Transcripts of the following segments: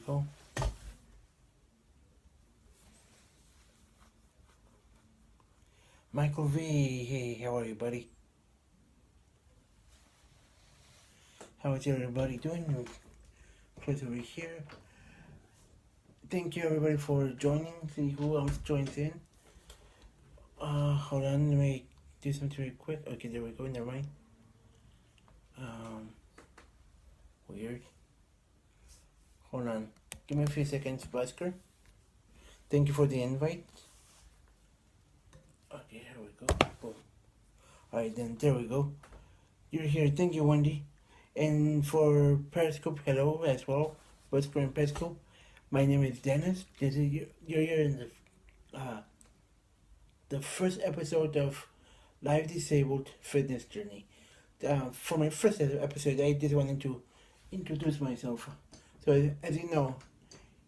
go. Michael V. Hey, how are you, buddy? How is everybody doing? Chris over here. Thank you, everybody, for joining. See who else joins in. Hold on. Let me do something really quick. Okay, there we go. Never mind. Weird. Hold on. Give me a few seconds, Busker. Thank you for the invite. Okay, here we go. Boom. Alright, then there we go. You're here. Thank you, Wendy. And for Periscope, hello as well. Busker and Periscope. My name is Dennis. You're here in the first episode of LiveDisabled Fitness Journey. For my first episode, I just wanted to introduce myself. So as you know,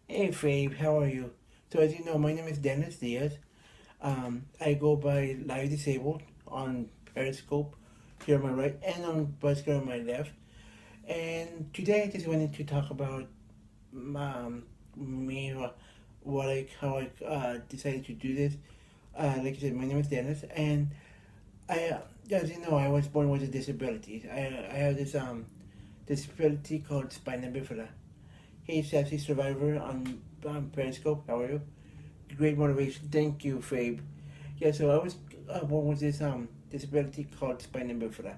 hey Fabe, how are you? So as you know, my name is Dennis Diaz. I go by LiveDisabled on Periscope here on my right and on Busker on my left. And today I just wanted to talk about me, how I decided to do this. Like I said, my name is Dennis, and as you know, I was born with a disability. I have this disability called spina bifida. Hey, Sassy Survivor on Periscope. How are you? Great motivation. Thank you, Fabe. Yeah, so I was born with this disability called spina bifida.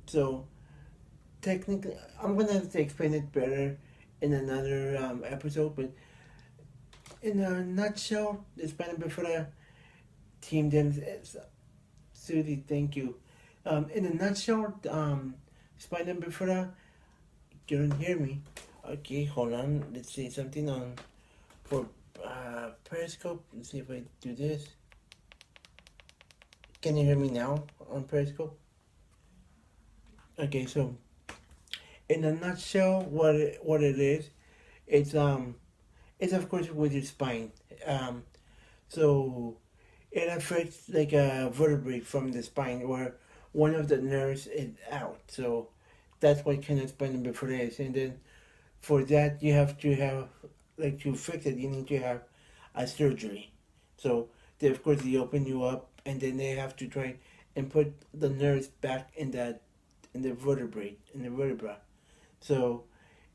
So technically, I'm gonna have to explain it better in another episode, but in a nutshell, the spina bifida team then Susie, thank you. In a nutshell, spina bifida, you don't hear me. Okay, hold on. Let's see something on for Periscope. Let's see if I do this. Can you hear me now on Periscope? Okay, so in a nutshell, what it is, it's of course with your spine. So it affects like a vertebrae from the spine where one of the nerves is out. So that's what kind of spina bifida is. And then for that you have to fix it, you need to have a surgery. So they, of course, they open you up and then they have to try and put the nerves back in the vertebra. So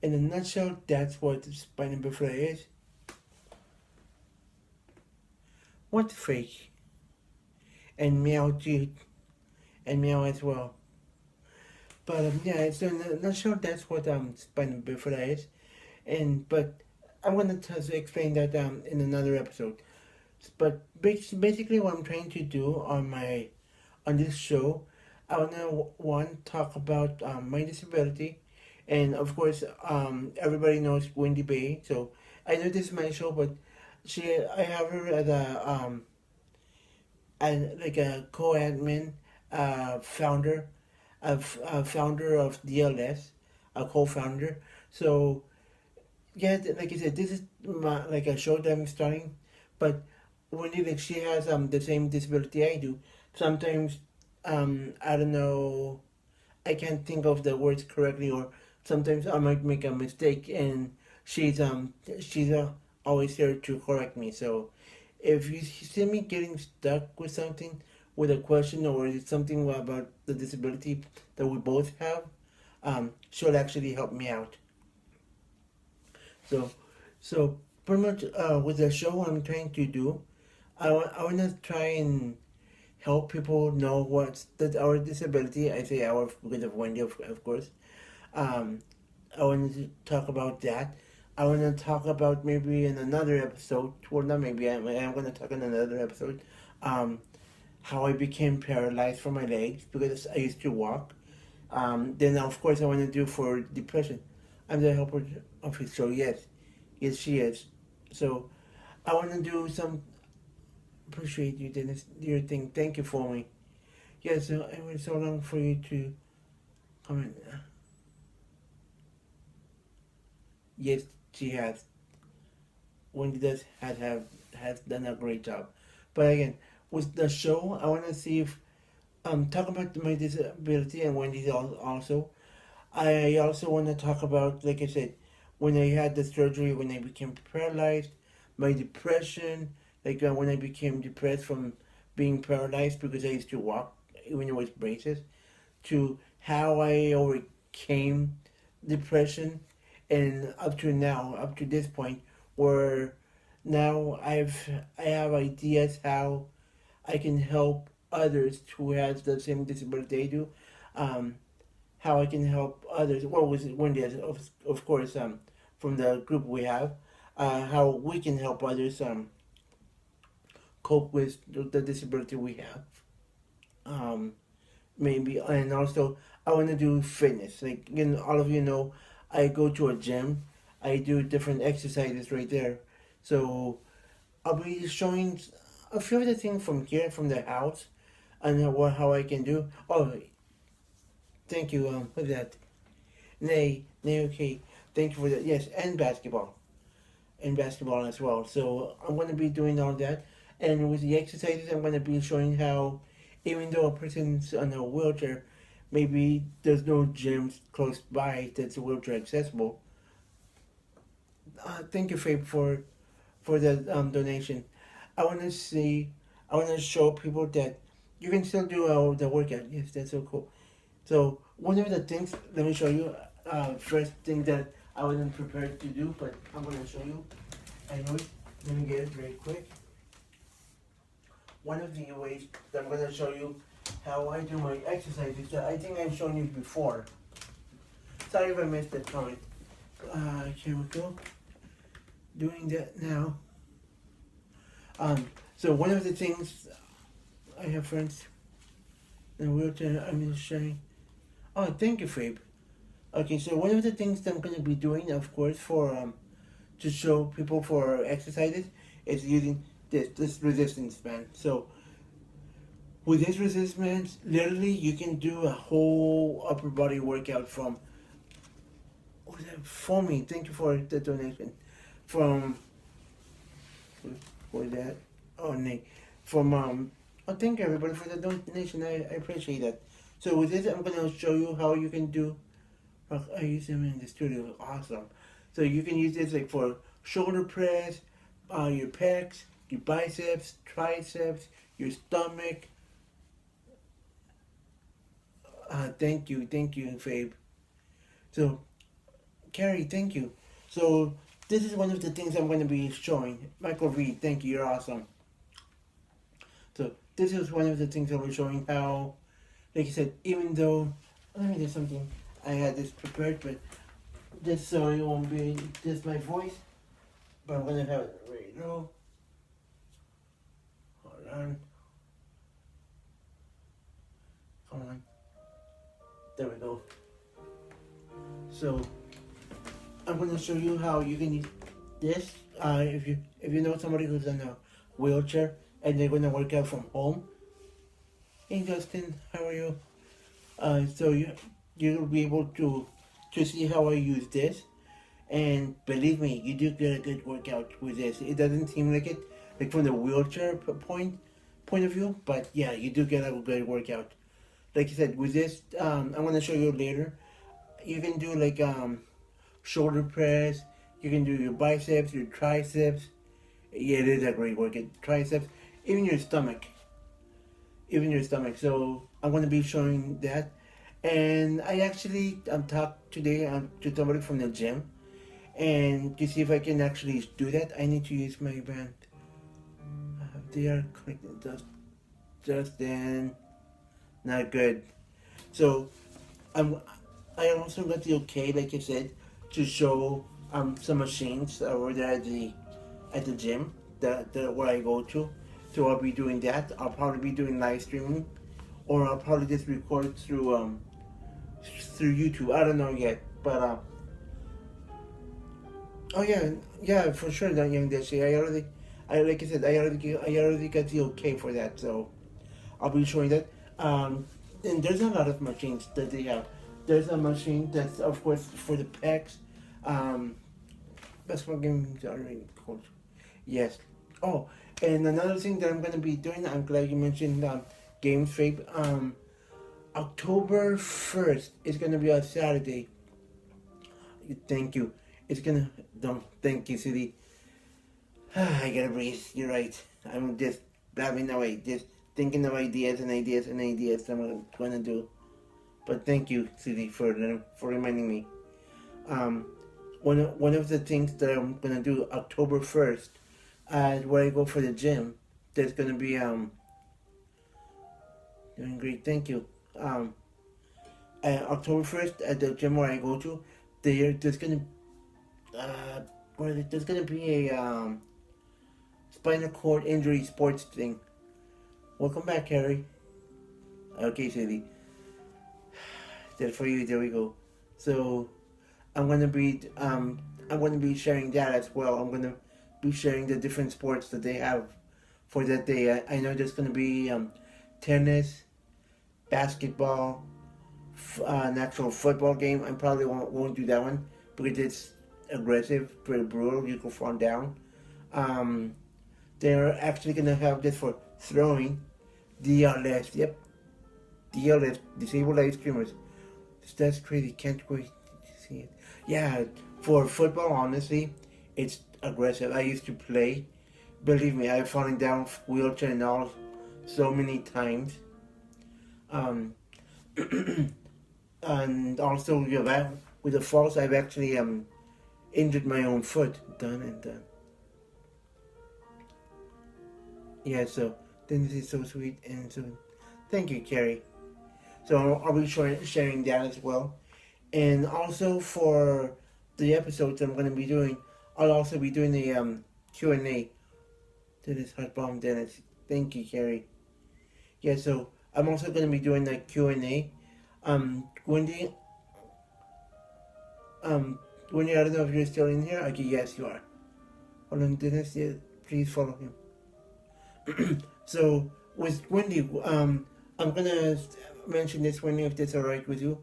in a nutshell, that's what spina bifida is. What fake? And meow too. And meow as well. But yeah, so in a nutshell, that's what spina bifida is. But I'm gonna explain that in another episode. But basically, what I'm trying to do on this show, I wanna talk about my disability, and of course, everybody knows Wendy Bay. So I know this is my show, but I have her as a co-admin, founder of DLS, a co-founder. So yeah, like I said, this is like a show that I'm starting, but Wendy, like, she has the same disability I do. Sometimes I don't know, I can't think of the words correctly, or sometimes I might make a mistake, and she's always here to correct me. So if you see me getting stuck with something, with a question, or it's something about the disability that we both have, she'll actually help me out. So pretty much with the show, I'm trying to do, I want to try and help people know what's our disability. I say our because of Wendy, of course. I want to talk about that. I want to talk about maybe in another episode, well, not maybe, I'm going to talk in another episode, how I became paralyzed from my legs because I used to walk. Then, of course, I want to do for depression. I'm the helper of his show, yes. Yes, she is. So, I want to do some, appreciate you, Dennis, your thing. Thank you for me. Yes, so it was so long for you to comment. Yes, she has. Wendy has done a great job. But again, with the show, I want to see if talk about my disability and Wendy's also. I also want to talk about, like I said, when I had the surgery, when I became paralyzed, my depression, like when I became depressed from being paralyzed because I used to walk even with braces, to how I overcame depression, and up to now, up to this point, where now I have ideas how I can help others who has the same disability I do. Um, how I can help others. Well, with one day, of course, from the group we have, how we can help others cope with the disability we have. Um, Maybe, and also I want to do fitness. Like, all of you know, I go to a gym. I do different exercises right there. So I'll be showing a few of the things from here, from the house, and how I can do. Oh, thank you. For that. Nay, okay. Thank you for that. Yes, and basketball as well. So I'm going to be doing all that, and with the exercises, I'm going to be showing how, even though a person's on a wheelchair, maybe there's no gyms close by that's wheelchair accessible. Thank you, Fabe, for the donation. I want to see, I want to show people that you can still do the workout. Yes, that's so cool. So one of the things, let me show you. First thing that I wasn't prepared to do, but I'm gonna show you. Anyway, let me get it very quick. One of the ways that I'm gonna show you how I do my exercises that I think I've shown you before. Sorry if I missed that comment. Here we go. Doing that now. So one of the things, I have friends in a wheelchair. I'm just sharing. Oh, thank you, Fabe. Okay, so one of the things that I'm gonna be doing, of course, for to show people for exercises, is using this resistance band. So with this resistance, literally you can do a whole upper body workout from. Oh, that foaming. Thank you for the donation. From for that. Oh, Nick. From Oh, thank you everybody for the donation. I appreciate that. So with this, I'm gonna show you how you can do. I use them in the studio. Awesome. So you can use this like for shoulder press, your pecs, your biceps, triceps, your stomach. Thank you, Fabe. So, Carrie, thank you. So this is one of the things I'm going to be showing. Michael Reed, thank you. You're awesome. So this is one of the things I'll be showing how, like I said, even though, let me do something. I had this prepared, but just so it won't be just my voice, but I'm gonna have it right now. Hold on. Come on. There we go. So I'm gonna show you how you can use this. If you know somebody who's in a wheelchair and they're gonna work out from home. Hey Justin, how are you? So you'll be able to see how I use this, and believe me, you do get a good workout with this. It doesn't seem like it, like from the wheelchair point of view, but yeah, you do get a good workout. Like I said, with this, I'm gonna show you later. You can do like shoulder press. You can do your biceps, your triceps. Yeah, it is a great workout. Triceps, even your stomach. So I'm gonna be showing that. And I actually talked today to somebody from the gym, and to see if I can actually do that, I need to use my band. They are connected. Just then, not good. So I also got the okay, like I said, to show some machines over there at the gym that where I go to. So I'll be doing that. I'll probably be doing live streaming, or I'll probably just record through YouTube. I don't know yet, but oh yeah, for sure, that young Desi. Like I said, I already got the okay for that. So I'll be showing that. And there's a lot of machines that they have. There's a machine that's of course for the pecs. Basketball games are really cool. Yes. Oh, and another thing that I'm gonna be doing. I'm glad you mentioned Games Fape. October 1st is gonna be a Saturday. Thank you. It's gonna. Don't thank you, City. I gotta breathe. You're right. I'm just blabbing away, just thinking of ideas and ideas and ideas I'm gonna do. But thank you, City, for reminding me. Um, one of the things that I'm gonna do October 1st, where I go for the gym, there's gonna be doing great. Thank you. Um, October 1st at the gym where I go to, there's gonna uh, there's gonna be a spinal cord injury sports thing. Welcome back, Harry. Okay, City. That for you. There we go. So I'm gonna be sharing that as well. I'm gonna be sharing the different sports that they have for that day. I know there's gonna be tennis, basketball, an actual football game. I probably won't do that one because it's aggressive, pretty brutal. You can fall down. Um, they're actually gonna have this for throwing, DLS. Yep, DLS, disabled live streamers. That's crazy. Can't wait to see it. Yeah, for football, honestly, it's aggressive. I used to play. Believe me, I've fallen down wheelchair and all so many times. Um, and also, with the falls, I've actually injured my own foot. Done and done. Yeah, so then this is so sweet and so. Thank you, Carrie. So I'll be sharing that as well. And also for the episodes I'm going to be doing, I'll also be doing the Q&A to this hot bomb Dennis. Thank you, Carrie. Yeah, so I'm also going to be doing the Q&A. Wendy, Wendy, I don't know if you're still in here. Okay, yes, you are. Hold on, Dennis, yeah, please follow him. So with Wendy, I'm going to mention this, Wendy, if that's all right with you.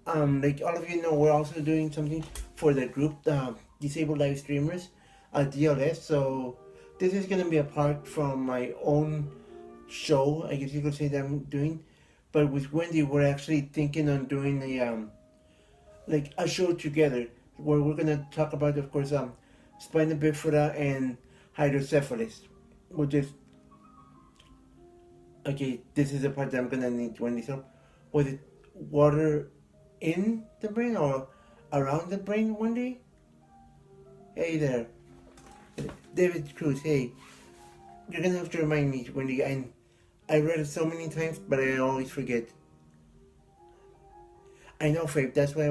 Like all of you know, we're also doing something for the group, Disabled Live Streamers, DLS. So this is gonna be apart from my own show, I guess you could say that I'm doing. But with Wendy, we're actually thinking on doing like a show together where we're gonna talk about, of course, spina bifida and hydrocephalus. We'll just okay. This is the part that I'm gonna need Wendy. So, was it water in the brain or around the brain, Wendy? Hey there, David Cruz. Hey, you're gonna have to remind me, Wendy. I read it so many times, but I always forget. I know, Faith. That's why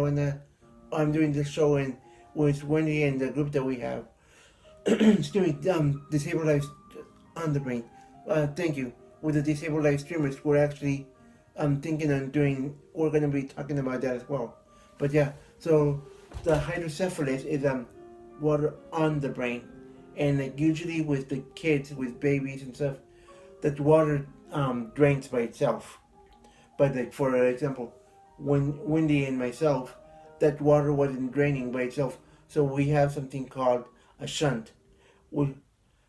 I'm doing this show and with Wendy and the group that we have. Excuse me. Disabled lives on the brain. Thank you. With the disabled live streamers, we're actually thinking on doing. We're gonna be talking about that as well. But yeah, so the hydrocephalus is water on the brain, and like usually with the kids, with babies and stuff, that water drains by itself. But like for example, when Wendy and myself, that water wasn't draining by itself, so we have something called a shunt. With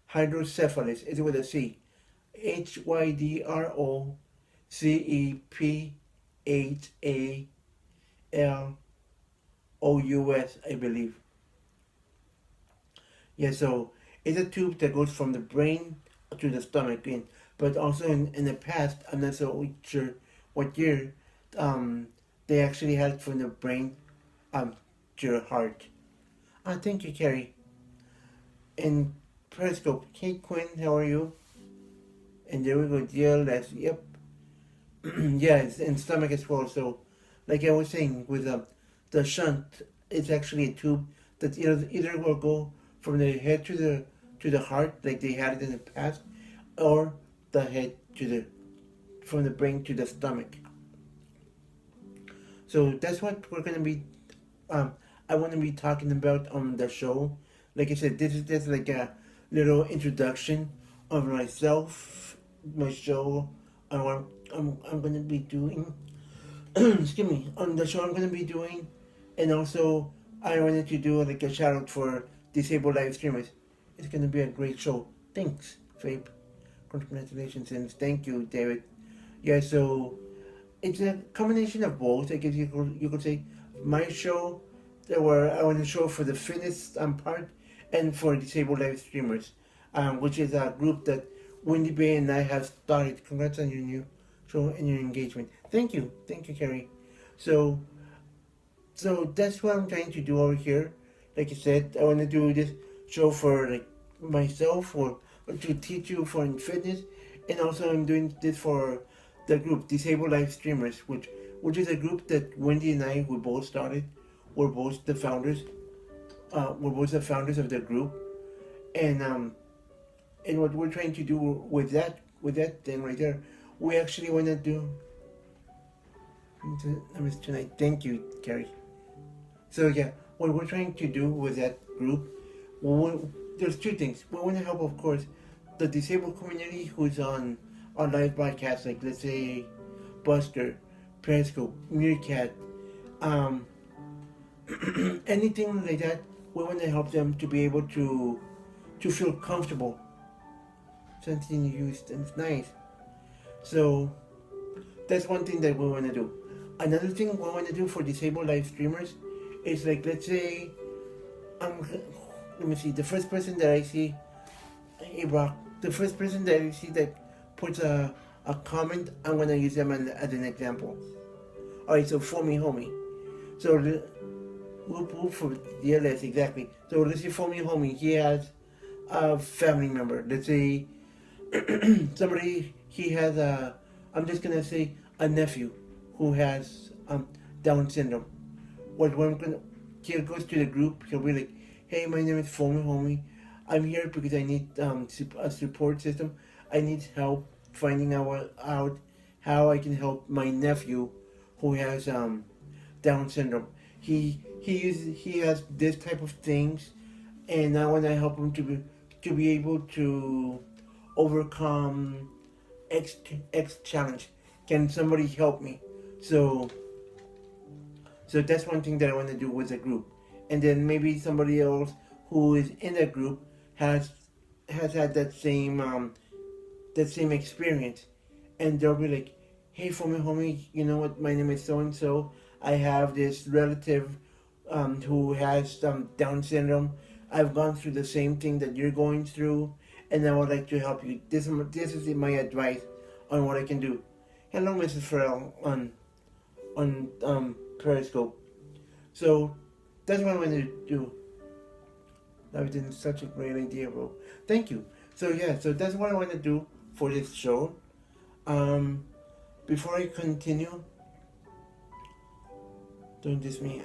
hydrocephalus, it's with a C, HYDROCEPHALOUS, I believe. Yeah, so it's a tube that goes from the brain to the stomach, but also in the past, I'm not so sure what year, they actually had it from the brain to your heart. Thank you, Carrie. And Periscope, hey Quinn, how are you? And there we go, DLS, yep. Yeah, it's in stomach as well. So, like I was saying, with the shunt, it's actually a tube that either will go from the head to the heart, like they had it in the past, or the head to the from the brain to the stomach. So that's what we're gonna be. I want to be talking about on the show. Like I said, this is just like a little introduction of myself, my show, and what I'm gonna be doing. Excuse me, on the show I'm gonna be doing, and also I wanted to do like a shout out for disabled live streamers. It's gonna be a great show. Thanks, Fabe. Congratulations and thank you, David. Yeah, so it's a combination of both. I guess you could say my show where I want to show for the fitness part and for disabled live streamers, which is a group that Wendy Bay and I have started. Congrats on your new show and your engagement. Thank you, Carrie. So, so that's what I'm trying to do over here. Like I said, I want to do this show for like myself or to teach you for fitness, and also I'm doing this for the group Disabled Live Streamers, which is a group that Wendy and I we both started. We're both the founders. We're both the founders of the group, and what we're trying to do with that thing right there, we actually want to do. Tonight. Thank you, Carrie. So yeah, what we're trying to do with that group, there's two things. We want to help, of course, the disabled community who's on live broadcasts, like let's say Buster, Periscope, Meerkat, anything like that. We want to help them to be able to feel comfortable. Something used and it's nice. So that's one thing that we want to do. Another thing we want to do for disabled live streamers is like, let's say, let me see, the first person that I see, hey Brock, the first person that I see that puts a comment, I'm going to use them as an example. Alright, so for me, homie. So we'll for DLS, exactly. So let's say for me, homie, he has a family member. Let's say somebody, he has I'm just going to say a nephew who has Down syndrome. He goes to the group, he'll be like, hey, my name is Foamy Homie. I'm here because I need a support system. I need help finding out how I can help my nephew who has Down syndrome. He has this type of things, and I want to help him to be able to overcome X challenge. Can somebody help me? So that's one thing that I want to do with the group. And then maybe somebody else who is in that group has had that same experience, and they'll be like, hey, for me, homie, you know what? My name is so and so. I have this relative who has Down syndrome. I've gone through the same thing that you're going through, and I would like to help you. This is my advice on what I can do. Hello, Mrs. Farrell on Periscope. So that's what I'm going to do. That was such a great idea, bro. Thank you. So yeah, so that's what I want to do for this show. Before I continue, don't diss me.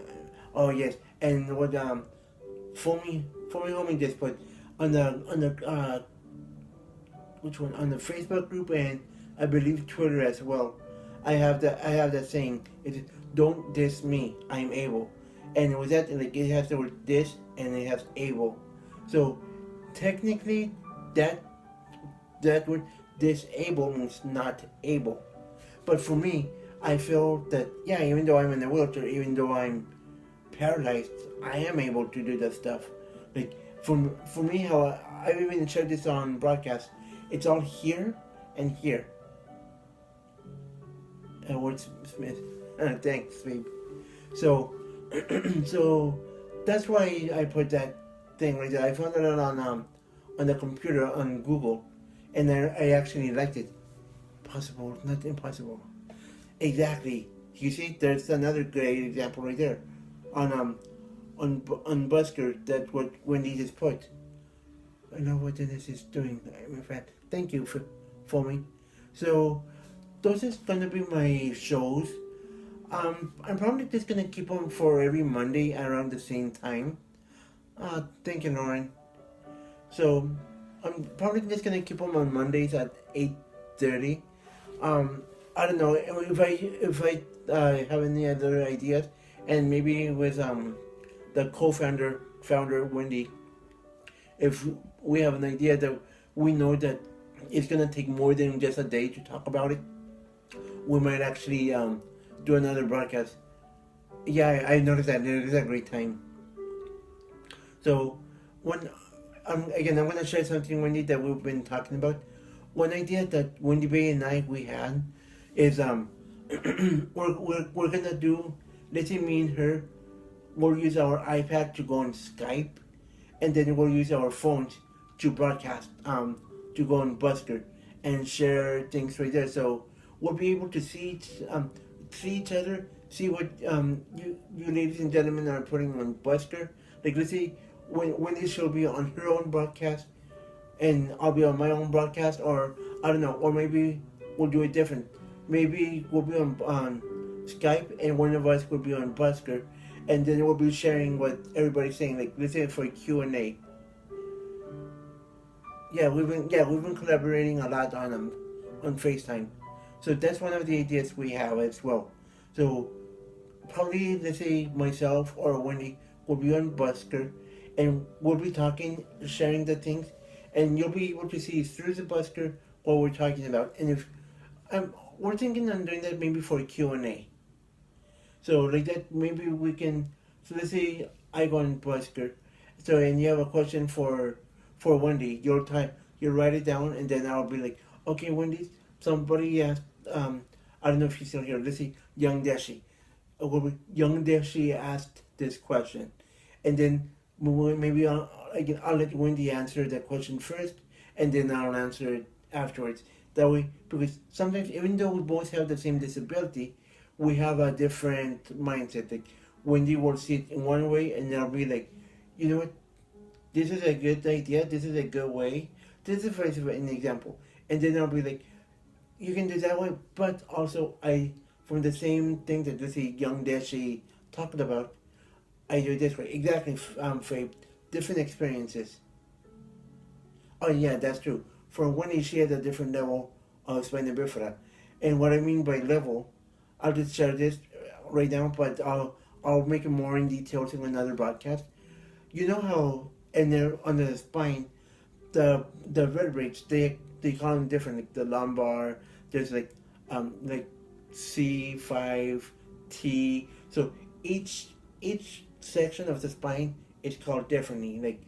Oh yes, and what Foamy Homie just put on the which one, on the Facebook group, and I believe Twitter as well. I have that saying. It's don't diss me. I'm able. And with that, like, it has the word diss and it has able. So technically, that word disable means not able. But for me, I feel that yeah, even though I'm in a wheelchair, even though I'm paralyzed, I am able to do that stuff. Like for me, how I've even shared this on broadcast. It's all here and here. Edward Smith. Thanks, babe. So, so that's why I put that thing right there. I found it on the computer on Google, and I actually liked it. Possible, not impossible. Exactly. You see, there's another great example right there, on Busker. That's what Wendy just put. I know what Dennis is doing. In fact, thank you for me. So those is gonna be my shows. I'm probably just gonna keep them for every Monday around the same time. Thank you, Lauren. So I'm probably just gonna keep them on Mondays at 8:30. I don't know if I have any other ideas, and maybe with the founder Wendy, if we have an idea that we know that it's gonna take more than just a day to talk about it, we might actually do another broadcast. Yeah, I noticed that it is a great time. So again, I'm gonna share something, Wendy, that we've been talking about. One idea that Wendy Bay and I we had is we're gonna do, let's say me and her, we'll use our iPad to go on Skype, and then we'll use our phones to broadcast, to go on Busker and share things right there. So we'll be able to see each other, see what you ladies and gentlemen are putting on Busker. Like, let's see, when she'll be on her own broadcast, and I'll be on my own broadcast, or I don't know, or maybe we'll do it different. Maybe we'll be on Skype, and one of us will be on Busker, and then we'll be sharing what everybody's saying. Like, let's say for Q&A. We've been collaborating a lot on FaceTime. So that's one of the ideas we have as well. So probably, let's say, myself or Wendy will be on Busker, and we'll be talking, sharing the things, and you'll be able to see through the Busker what we're talking about. And if we're thinking on doing that maybe for Q&A. So like that, maybe we can. So let's say I go on Busker, so and you have a question for Wendy, you'll write it down, and then I'll be like, okay, Wendy, somebody asked, I don't know if she's still here. Let's see, Young Deshi. Young Deshi asked this question, and then maybe I'll let Wendy answer that question first, and then I'll answer it afterwards. That way, because sometimes even though we both have the same disability, we have a different mindset. Like, Wendy will see it in one way, and I'll be like, you know what? This is a good idea. This is a good way. This is for an example, and then I'll be like, you can do that way, but also from the same thing that this Young Deshi talked about, I do it this way. Exactly, for different experiences. Oh yeah, that's true. For Wendy, she has a different level of spina bifida, and what I mean by level, I'll just share this right now, but I'll make it more in detail in another broadcast. You know how, and they're on the spine, the vertebrae, they call them different. Like the lumbar, there's like C5, T. So each section of the spine is called differently. Like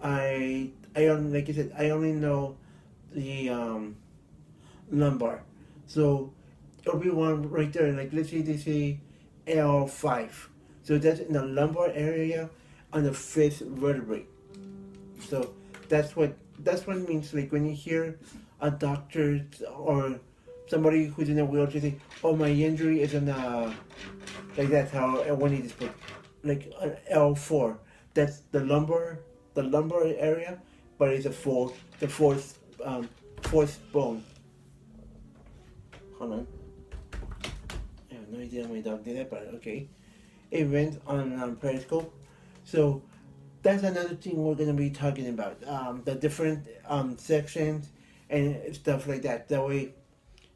like I said, I only know the lumbar. So it'll be one right there. Like, let's say they say L5. So that's in the lumbar area on the fifth vertebrae. So that's what it means. Like, when you hear a doctor or somebody who's in a wheelchair say, "Oh, my injury is in like that's how when you just put like an L4. That's the lumbar area, but it's the fourth bone. Hold on. I have no idea how my dog did that, but okay. It went on Periscope. So that's another thing we're going to be talking about. The different sections and stuff like that. That way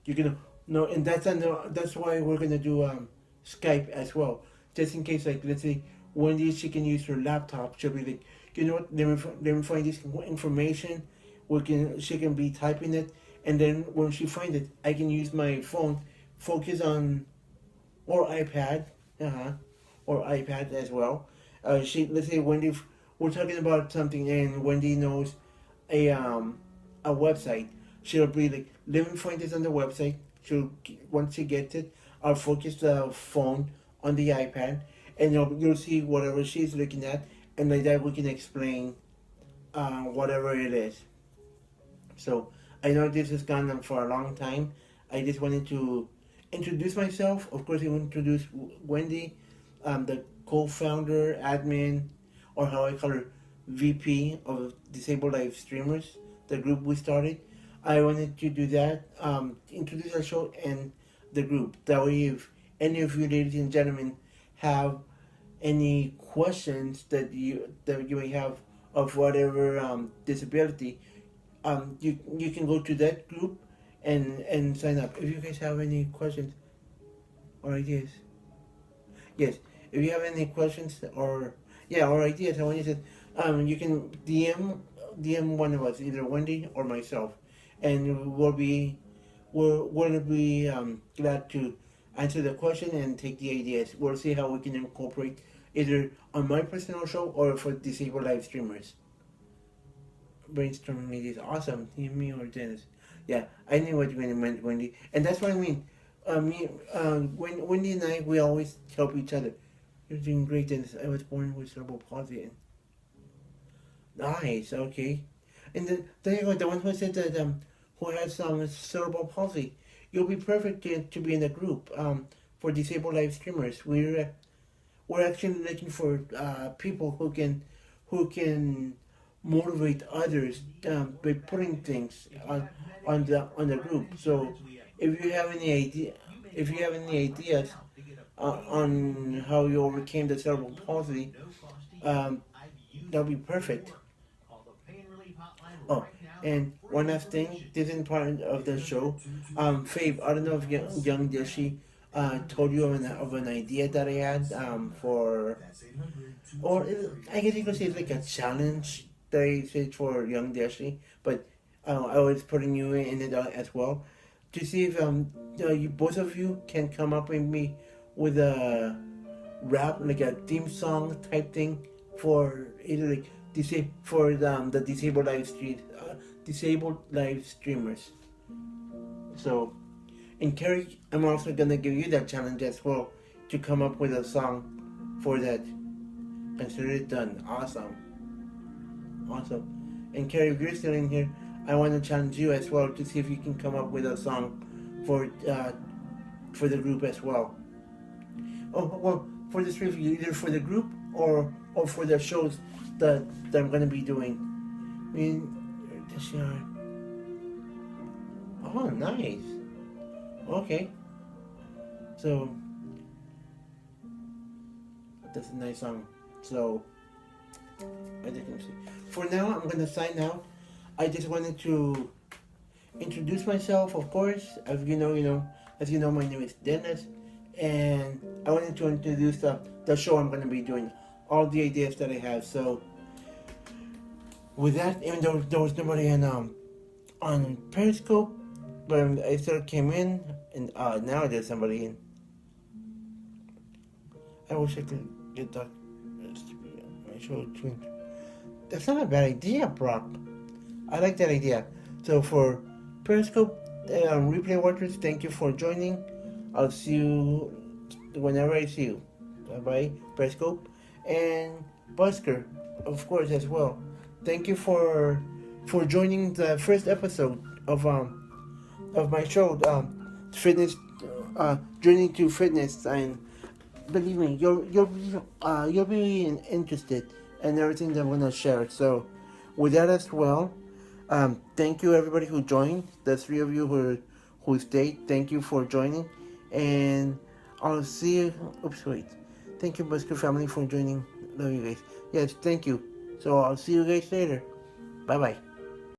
you can know, and that's why we're going to do Skype as well. Just in case, like, let's say Wendy, she can use her laptop. She'll be like, you know what, let me find this information. She can be typing it, and then when she finds it, I can use my phone, focus on, or iPad, or iPad as well. Let's say Wendy, we're talking about something, and Wendy knows a website. She'll be like, let me find this on the website. Once she gets it, I'll focus the phone on the iPad, and you'll see whatever she's looking at, and like that we can explain whatever it is. So I know this has gone on for a long time. I just wanted to introduce myself. Of course, I will introduce Wendy, the co-founder, admin, or how I call her, VP of Disabled Live Streamers, the group we started. I wanted to do that, introduce our show and the group. That way, if any of you ladies and gentlemen have any questions that you may have of whatever disability, you can go to that group and sign up. If you guys have any questions or ideas, yes. If you have any questions or ideas, I want you to you can DM one of us, either Wendy or myself, and we'll be glad to answer the question and take the ideas. We'll see how we can incorporate either on my personal show or for disabled live streamers. Brainstorming ideas, awesome. Me or Dennis? Yeah, I knew what you meant, Wendy, and that's what I mean. Wendy and I, we always help each other. You're doing great, Dennis. I was born with cerebral palsy. Nice, okay. And there you go, the one who said that who has cerebral palsy. You'll be perfect to be in a group for disabled live streamers. We're actually looking for people who can motivate others by putting things on the group. So if you have any idea, if you have any ideas on how you overcame the cerebral palsy, um, that'll be perfect. Oh, and one last thing, this is part of the show. Fabe, I don't know if young Dishi told you of an idea that I had for, or I guess you could say it's like a challenge that I said for young Dishi, but I was putting you in it as well to see if you, both of you can come up with me with a rap, like a theme song type thing for either like for the disabled live streamers. So, and Carrie, I'm also gonna give you that challenge as well to come up with a song for that. Consider it done. Awesome, awesome. And Carrie, if you're still in here, I want to challenge you as well to see if you can come up with a song for the group as well. Oh well, for the three of you, either for the group or for the shows that I'm gonna be doing. I mean, this year. Oh, nice. Okay. So that's a nice song. So as you can see, for now I'm gonna sign out. I just wanted to introduce myself, of course. As you know, my name is Dennis, and I wanted to introduce the show I'm gonna be doing, all the ideas that I have. So with that, even though there was nobody on Periscope, but I still came in, and now there's somebody in. I wish I could get that. My show too. That's not a bad idea, Brock. I like that idea. So for Periscope replay watchers, thank you for joining. I'll see you whenever I see you. Bye bye, Periscope, and Busker, of course, as well. Thank you for joining the first episode of my show, fitness, journey to fitness, and believe me, you'll be interested in everything that I'm gonna share. So, with that as well, thank you everybody who joined. The three of you who stayed, thank you for joining, and I'll see you. Oops, wait. Thank you, Busker family, for joining. Love you guys. Yes, thank you. So I'll see you guys later. Bye bye.